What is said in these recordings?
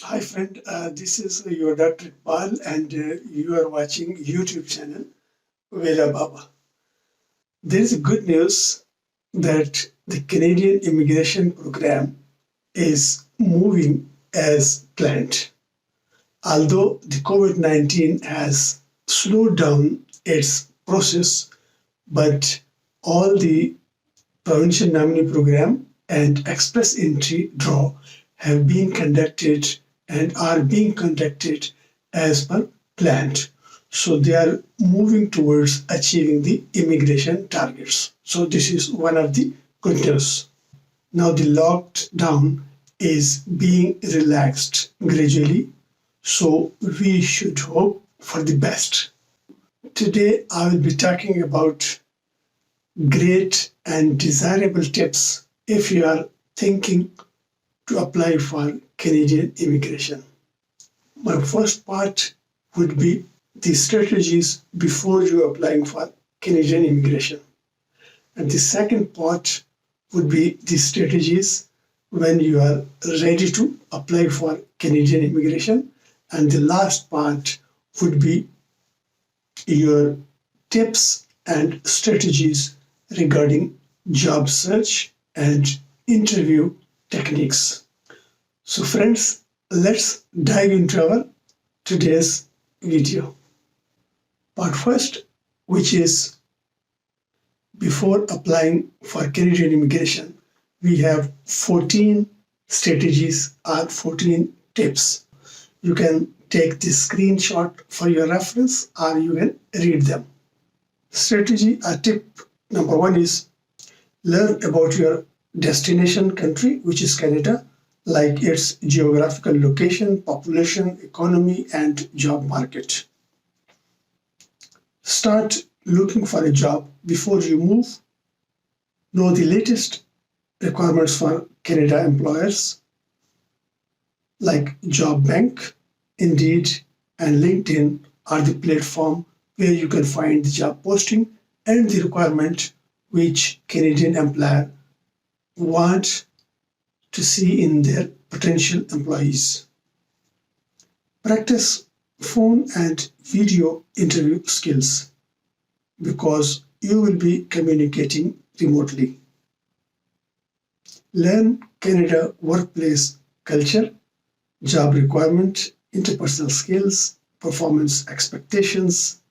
Hi friend, this is your Dr. Pal and you are watching YouTube channel Vela Baba. There is good news that the Canadian immigration program is moving as planned. Although the COVID-19 has slowed down its process, but all the provincial nominee program and express entry draw have been conducted and are being conducted as per planned. So they are moving towards achieving the immigration targets. So this is one of the good news. Now the lockdown is being relaxed gradually, so we should hope for the best. Today I will be talking about great and desirable tips if you are thinking to apply for Canadian immigration. My first part would be the strategies before you applying for Canadian immigration. And the second part would be the strategies when you are ready to apply for Canadian immigration. And the last part would be your tips and strategies regarding job search and interview techniques. So friends, let's dive into our today's video. Part first, which is before applying for Canadian immigration, we have 14 strategies or 14 tips. You can take the screenshot for your reference or you can read them. Strategy or tip number one is learn about your destination country, which is Canada, like its geographical location, population, economy, and job market. Start looking for a job before you move. Know the latest requirements for Canada employers, like Job Bank, Indeed, and LinkedIn are the platform where you can find the job posting and the requirement which Canadian employer want to see in their potential employees. Practice phone and video interview skills because you will be communicating remotely. Learn Canada workplace culture, job requirement, interpersonal skills, performance expectations.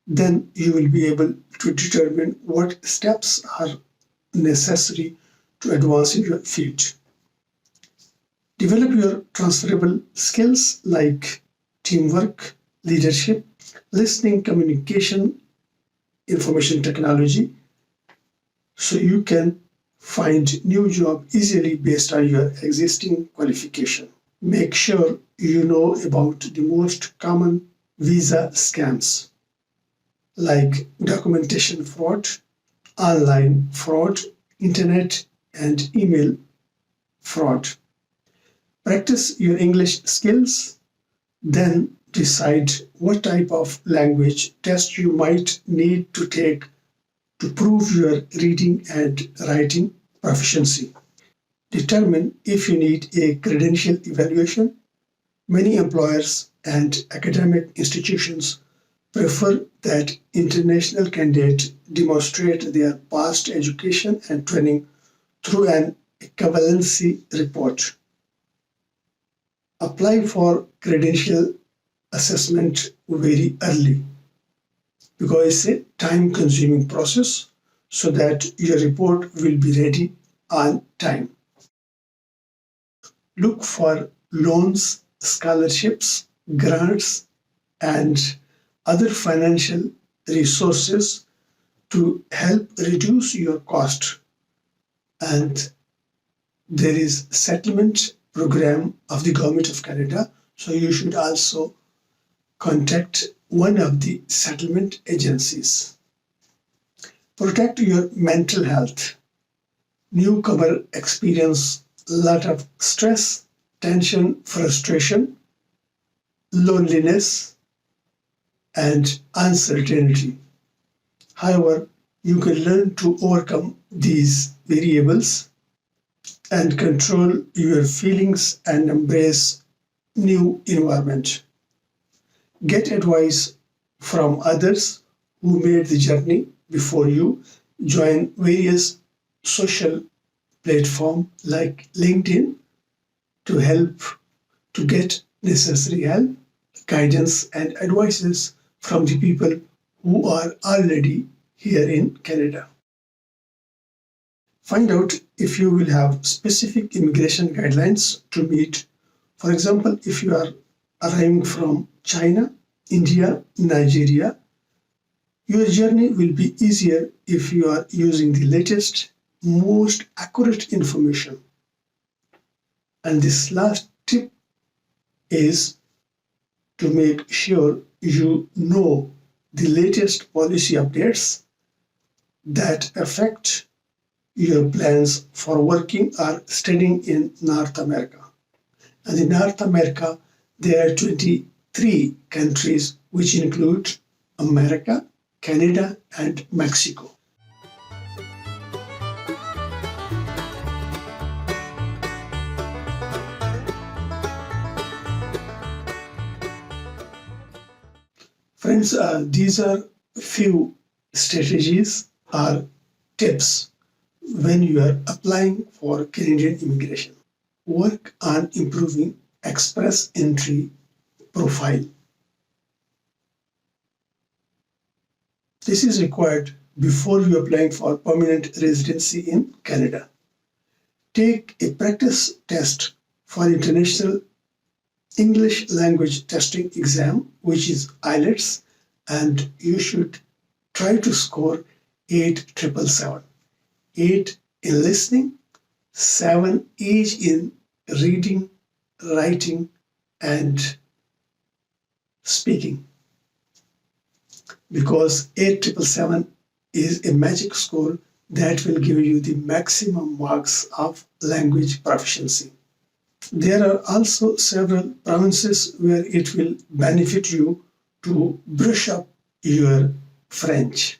Then you will be able to determine what steps are necessary to advance in your field. Develop your transferable skills like teamwork, leadership, listening, communication, information technology, so you can find new job easily based on your existing qualification. Make sure you know about the most common visa scams like documentation fraud, online fraud, internet and email fraud. Practice your English skills, then decide what type of language test you might need to take to prove your reading and writing proficiency. Determine if you need a credential evaluation. Many employers and academic institutions prefer that international candidates demonstrate their past education and training through an equivalency report. Apply for credential assessment very early because it's a time-consuming process so that your report will be ready on time. Look for loans, scholarships, grants, and other financial resources to help reduce your cost. And there is settlement program of the Government of Canada, so you should also contact one of the settlement agencies. Protect your mental health. Newcomer experience a lot of stress, tension, frustration, loneliness, and uncertainty. However, you can learn to overcome these variables and control your feelings and embrace new environment. Get advice from others who made the journey before you. Join various social platforms like LinkedIn to help to get necessary help, guidance, and advices from the people who are already here in Canada. Find out if you will have specific immigration guidelines to meet. For example, if you are arriving from China, India, Nigeria, your journey will be easier if you are using the latest, most accurate information. And this last tip is to make sure you know the latest policy updates that affect your plans for working or studying in North America. And in North America, there are 23 countries which include America, Canada, and Mexico. Friends, these are few strategies or tips when you are applying for Canadian immigration. Work on improving Express Entry profile. This is required before you applying for permanent residency in Canada. Take a practice test for international English language testing exam, which is IELTS, and you should try to score 8,777. 8 in listening, 7 each in reading, writing, and speaking. Because 8,777 is a magic score that will give you the maximum marks of language proficiency. There are also several provinces where it will benefit you to brush up your French.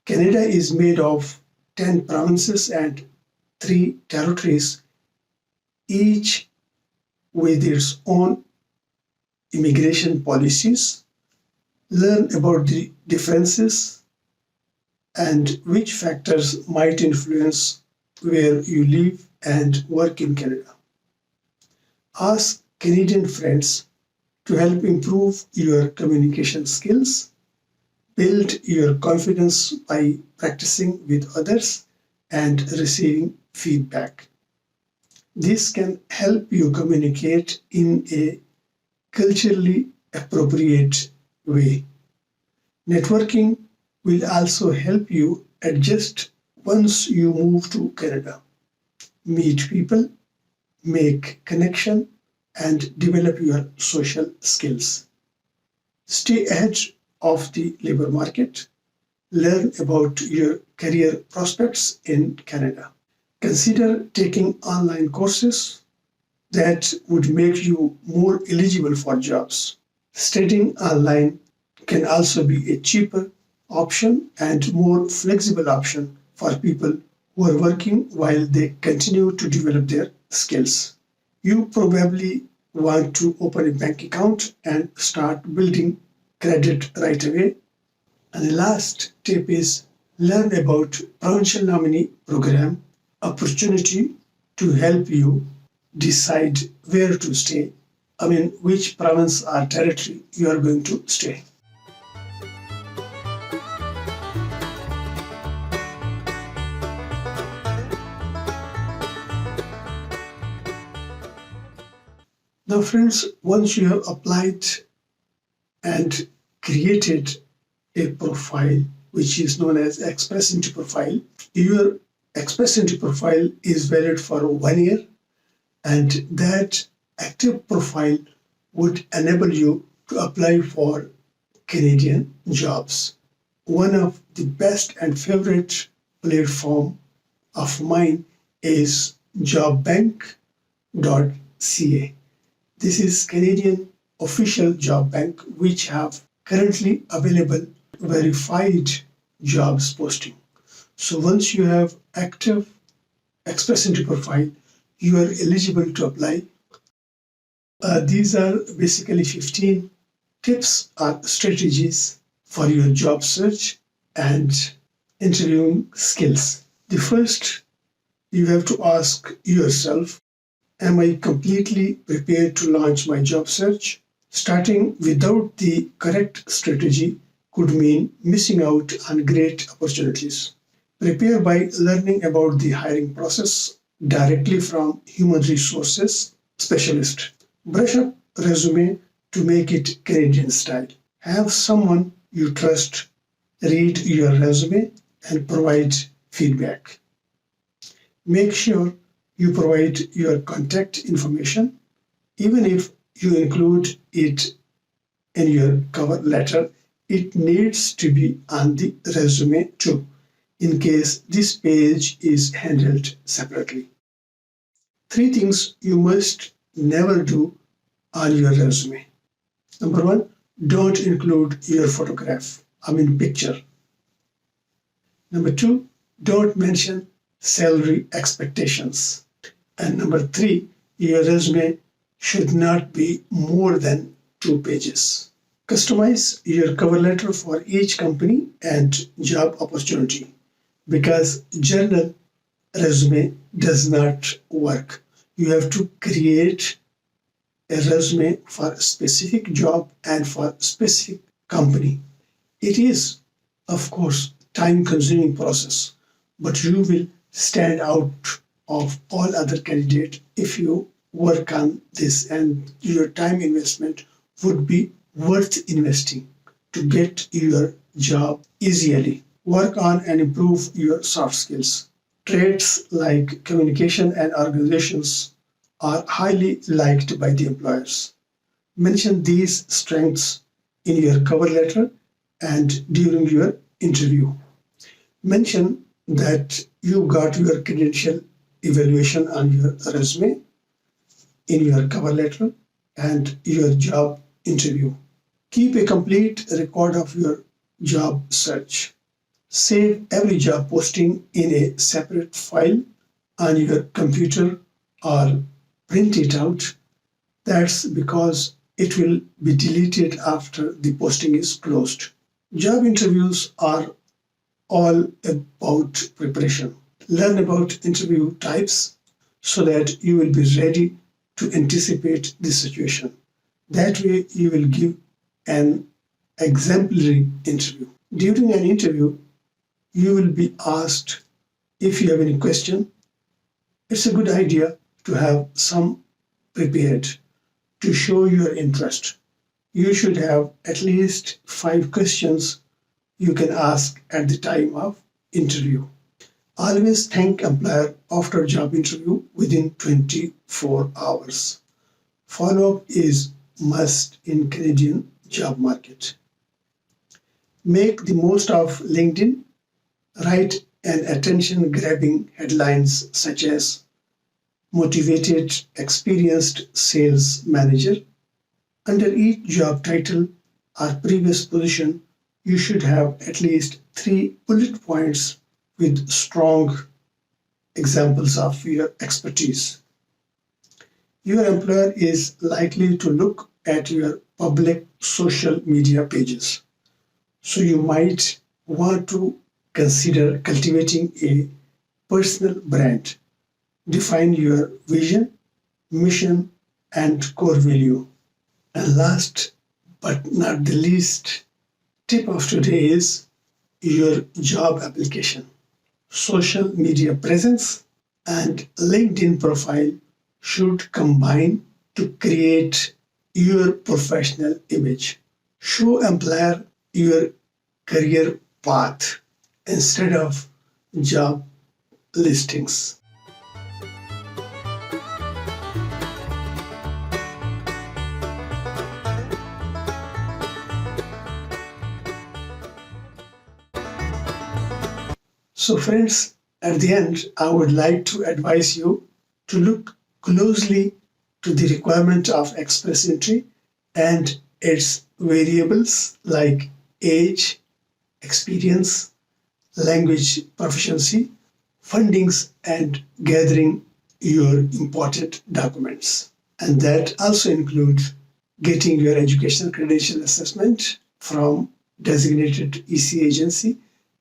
Canada is made of 10 provinces and 3 territories, each with its own immigration policies. Learn about the differences and which factors might influence where you live and work in Canada. Ask Canadian friends to help improve your communication skills. Build your confidence by practicing with others and receiving feedback. This can help you communicate in a culturally appropriate way. Networking will also help you adjust once you move to Canada. Meet people, make connection, and develop your social skills. Stay ahead of the labor market. Learn about your career prospects in Canada. Consider taking online courses that would make you more eligible for jobs. Studying online can also be a cheaper option and more flexible option for people who are working while they continue to develop their skills. You probably want to open a bank account and start building credit right away. And the last tip is learn about provincial nominee program opportunity to help you decide where to stay. Which province or territory you are going to stay. Now friends, once you have applied and created a profile which is known as Express Entry profile, your Express Entry profile is valid for 1 year, and that active profile would enable you to apply for Canadian jobs. One of the best and favorite platform of mine is jobbank.ca. This is Canadian official job bank which have currently available verified jobs posting. So once you have active Express Entry profile, you are eligible to apply These are basically 15 tips or strategies for your job search and interviewing skills. The first, you have to ask yourself, am I completely prepared to launch my job search? Starting without the correct strategy could mean missing out on great opportunities. Prepare by learning about the hiring process directly from human resources specialist. Brush up resume to make it Canadian style. Have someone you trust read your resume and provide feedback. Make sure you provide your contact information, even if you include it in your cover letter. It needs to be on the resume too, in case this page is handled separately. 3 things you must never do on your resume. Number 1, don't include your photograph, picture. Number 2, don't mention salary expectations. And number 3, your resume should not be more than 2 pages. Customize your cover letter for each company and job opportunity, because journal resume does not work. You have to create a resume for a specific job and for a specific company. It is, of course, time-consuming process, but you will stand out of all other candidates if you work on this, and your time investment would be worth investing to get your job easily. Work on and improve your soft skills. Traits like communication and organizations are highly liked by the employers. Mention these strengths in your cover letter and during your interview. Mention that you got your credential evaluation on your resume, in your cover letter, and your job interview. Keep a complete record of your job search. Save every job posting in a separate file on your computer or print it out. That's because it will be deleted after the posting is closed. Job interviews are all about preparation. Learn about interview types so that you will be ready to anticipate the situation. That way, you will give an exemplary interview. During an interview, you will be asked if you have any question. It's a good idea to have some prepared to show your interest. You should have at least 5 questions you can ask at the time of interview. Always thank employer after job interview within 24 hours. Follow-up is must in Canadian job market. Make the most of LinkedIn. Write an attention-grabbing headlines such as motivated, experienced sales manager. Under each job title or previous position, you should have at least 3 bullet points with strong examples of your expertise. Your employer is likely to look at your public social media pages, so you might want to consider cultivating a personal brand. Define your vision, mission, and core value. And last but not the least, tip of today is your job application. Social media presence and LinkedIn profile should combine to create your professional image. Show employer your career path instead of job listings. So friends, at the end, I would like to advise you to look closely to the requirement of Express Entry and its variables like age, experience, language proficiency, fundings, and gathering your important documents. And that also includes getting your Educational Credential Assessment from designated EC agency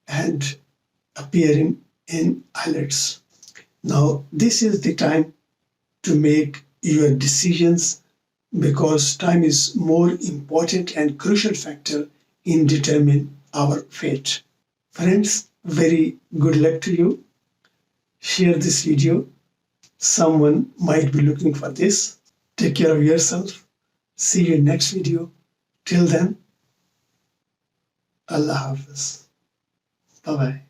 and appearing in IELTS. Now, this is the time to make your decisions because time is more important and crucial factor in determining our fate. Friends, very good luck to you. Share this video. Someone might be looking for this. Take care of yourself. See you in next video. Till then, Allah Hafiz. Bye-bye.